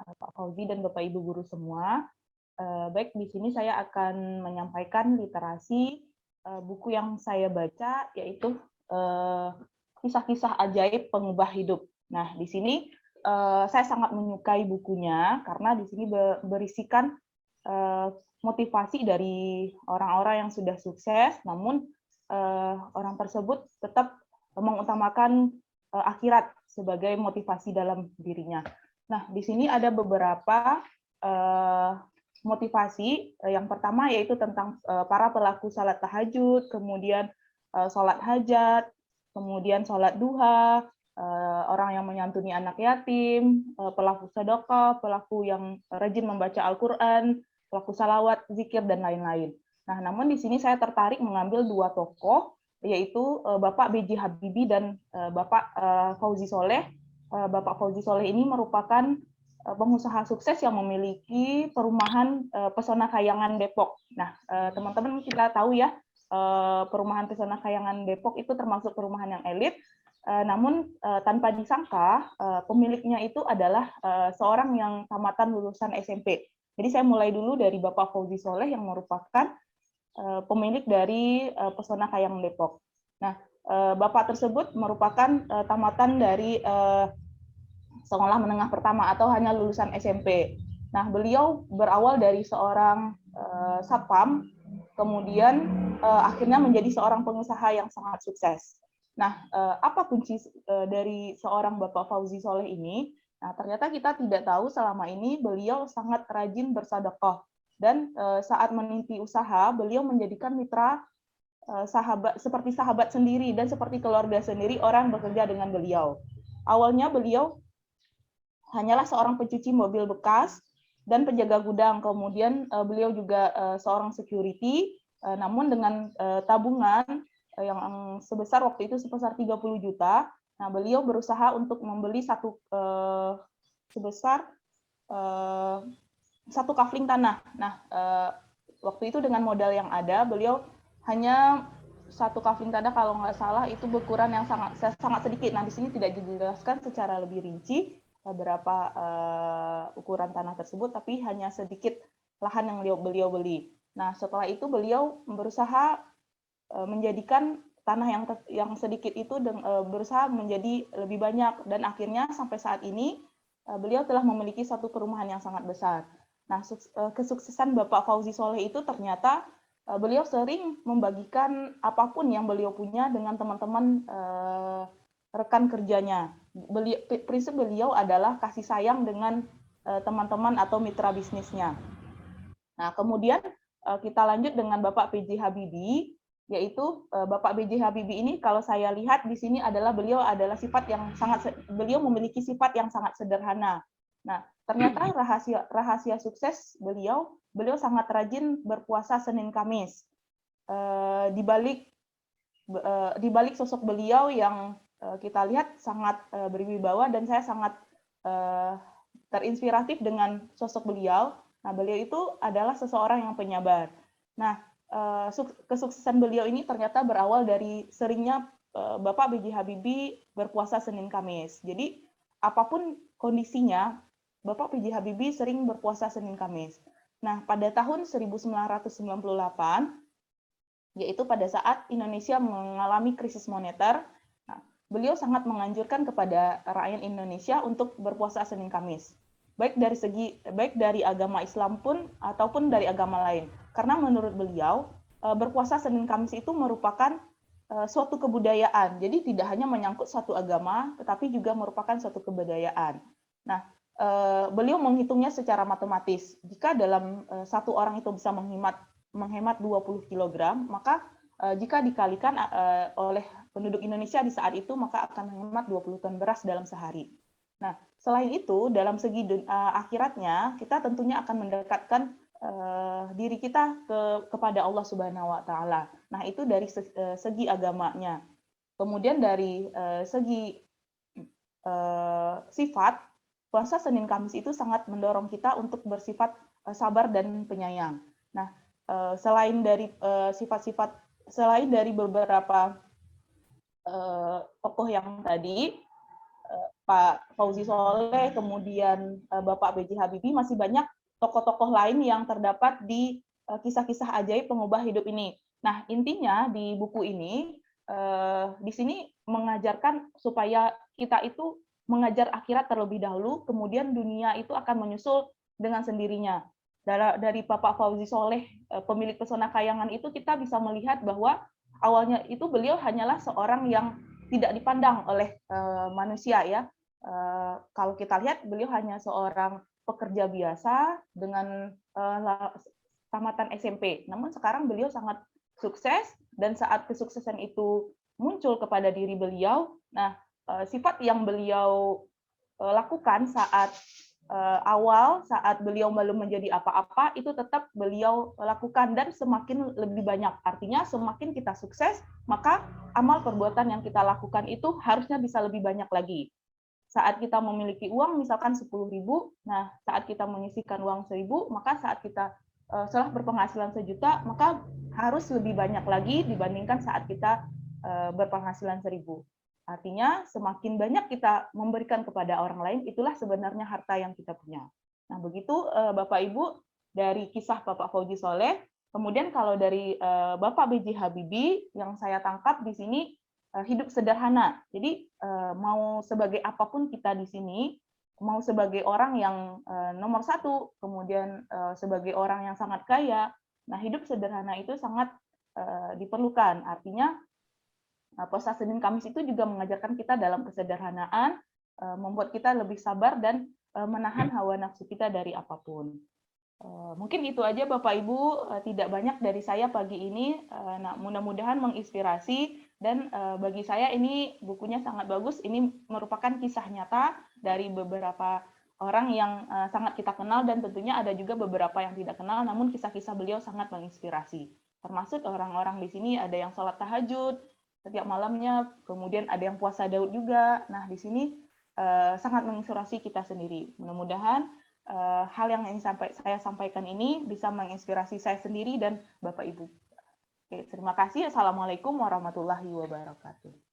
Pak Fauzi dan Bapak Ibu guru semua. Baik, di sini saya akan menyampaikan literasi buku yang saya baca, yaitu kisah-kisah ajaib pengubah hidup. Nah, di sini saya sangat menyukai bukunya karena di sini berisikan motivasi dari orang-orang yang sudah sukses, namun orang tersebut tetap mengutamakan akhirat sebagai motivasi dalam dirinya. Nah, di sini ada beberapa motivasi. Yang pertama yaitu tentang para pelaku salat tahajud, kemudian salat hajat, kemudian salat duha, orang yang menyantuni anak yatim, pelaku sedekah, pelaku yang rajin membaca Al-Quran, pelaku salawat, zikir, dan lain-lain. Nah, namun di sini saya tertarik mengambil dua tokoh, yaitu Bapak B.J. Habibie dan Bapak Fauzi Soleh. Bapak Fauzi Soleh ini merupakan pengusaha sukses yang memiliki perumahan Pesona Khayangan Depok. Nah, teman-teman kita tahu ya, perumahan Pesona Khayangan Depok itu termasuk perumahan yang elit, namun tanpa disangka pemiliknya itu adalah seorang yang tamatan lulusan SMP. Jadi saya mulai dulu dari Bapak Fauzi Soleh yang merupakan pemilik dari Pesona Khayangan Depok. Nah, Bapak tersebut merupakan tamatan dari sekolah menengah pertama atau hanya lulusan SMP. Nah, beliau berawal dari seorang satpam, kemudian akhirnya menjadi seorang pengusaha yang sangat sukses. Nah, apa kunci dari seorang Bapak Fauzi Soleh ini? Nah, ternyata kita tidak tahu selama ini beliau sangat rajin bersedekah dan saat meniti usaha, beliau menjadikan mitra sahabat seperti sahabat sendiri dan seperti keluarga sendiri orang bekerja dengan beliau. Awalnya beliau hanyalah seorang pencuci mobil bekas dan penjaga gudang. Kemudian beliau juga seorang security, namun dengan tabungan yang sebesar waktu itu sebesar 30 juta. Nah, beliau berusaha untuk membeli sebesar satu kafling tanah. Nah, waktu itu dengan modal yang ada, beliau hanya satu kafling tanah kalau nggak salah itu berukuran yang sangat sedikit. Nah, di sini tidak dijelaskan secara lebih rinci berapa ukuran tanah tersebut, tapi hanya sedikit lahan yang beliau beli. Nah, setelah itu beliau berusaha menjadikan tanah yang sedikit itu berusaha menjadi lebih banyak, dan akhirnya sampai saat ini beliau telah memiliki satu perumahan yang sangat besar. Nah, kesuksesan Bapak Fauzi Soleh itu ternyata beliau sering membagikan apapun yang beliau punya dengan teman-teman rekan kerjanya. Prinsip beliau adalah kasih sayang dengan teman-teman atau mitra bisnisnya. Nah, kemudian kita lanjut dengan Bapak B.J. Habibie, yaitu Bapak B.J. Habibie ini kalau saya lihat di sini adalah beliau memiliki sifat yang sangat sederhana. Nah, ternyata rahasia sukses beliau sangat rajin berpuasa Senin Kamis. Di balik sosok beliau yang kita lihat sangat berwibawa, dan saya sangat terinspiratif dengan sosok beliau. Nah, beliau itu adalah seseorang yang penyabar. Nah, kesuksesan beliau ini ternyata berawal dari seringnya Bapak B.J. Habibie berpuasa Senin Kamis. Jadi, apapun kondisinya, Bapak B.J. Habibie sering berpuasa Senin Kamis. Nah, pada tahun 1998, yaitu pada saat Indonesia mengalami krisis moneter, beliau sangat menganjurkan kepada rakyat Indonesia untuk berpuasa Senin Kamis. Baik dari agama Islam pun ataupun dari agama lain. Karena menurut beliau, berpuasa Senin Kamis itu merupakan suatu kebudayaan. Jadi tidak hanya menyangkut satu agama, tetapi juga merupakan suatu kebudayaan. Nah, beliau menghitungnya secara matematis. Jika dalam satu orang itu bisa menghemat 20 kg, maka jika dikalikan oleh penduduk Indonesia di saat itu, maka akan menghemat 20 ton beras dalam sehari. Nah, selain itu, dalam segi akhiratnya, kita tentunya akan mendekatkan diri kita kepada Allah Subhanahu wa Ta'ala. Nah, itu dari segi agamanya. Kemudian dari segi sifat, puasa Senin Kamis itu sangat mendorong kita untuk bersifat sabar dan penyayang. Nah, selain dari beberapa tokoh yang tadi, Pak Fauzi Soleh, kemudian Bapak B.J. Habibie, masih banyak tokoh-tokoh lain yang terdapat di kisah-kisah ajaib pengubah hidup ini. Nah, intinya di buku ini, di sini mengajarkan supaya kita itu mengajar akhirat terlebih dahulu, kemudian dunia itu akan menyusul dengan sendirinya. Dari Bapak Fauzi Soleh, pemilik Pesona Kayangan itu, kita bisa melihat bahwa awalnya itu beliau hanyalah seorang yang tidak dipandang oleh manusia ya. Kalau kita lihat beliau hanya seorang pekerja biasa dengan tamatan SMP. Namun sekarang beliau sangat sukses dan saat kesuksesan itu muncul kepada diri beliau, nah sifat yang beliau lakukan saat awal, saat beliau belum menjadi apa-apa, itu tetap beliau lakukan dan semakin lebih banyak. Artinya semakin kita sukses, maka amal perbuatan yang kita lakukan itu harusnya bisa lebih banyak lagi. Saat kita memiliki uang misalkan 10.000, nah saat kita menyisihkan uang 1.000, maka saat kita setelah berpenghasilan 1 juta, maka harus lebih banyak lagi dibandingkan saat kita berpenghasilan 1.000. Artinya semakin banyak kita memberikan kepada orang lain, itulah sebenarnya harta yang kita punya. Nah, begitu Bapak Ibu dari kisah Bapak Fauzi Soleh. Kemudian kalau dari Bapak B.J. Habibie, yang saya tangkap di sini hidup sederhana. Jadi mau sebagai apapun kita di sini, mau sebagai orang yang nomor satu, kemudian sebagai orang yang sangat kaya, nah hidup sederhana itu sangat diperlukan. Artinya puasa Senin Kamis itu juga mengajarkan kita dalam kesederhanaan, membuat kita lebih sabar dan menahan hawa nafsu kita dari apapun. Mungkin itu aja Bapak Ibu, tidak banyak dari saya pagi ini. Nah, mudah-mudahan menginspirasi dan bagi saya ini bukunya sangat bagus. Ini merupakan kisah nyata dari beberapa orang yang sangat kita kenal dan tentunya ada juga beberapa yang tidak kenal, namun kisah-kisah beliau sangat menginspirasi. Termasuk orang-orang di sini ada yang sholat tahajud setiap malamnya, kemudian ada yang puasa Daud juga. Nah, di sini sangat menginspirasi kita sendiri. Mudah-mudahan hal yang ingin saya sampaikan ini bisa menginspirasi saya sendiri dan Bapak Ibu. Oke, terima kasih. Assalamualaikum warahmatullahi wabarakatuh.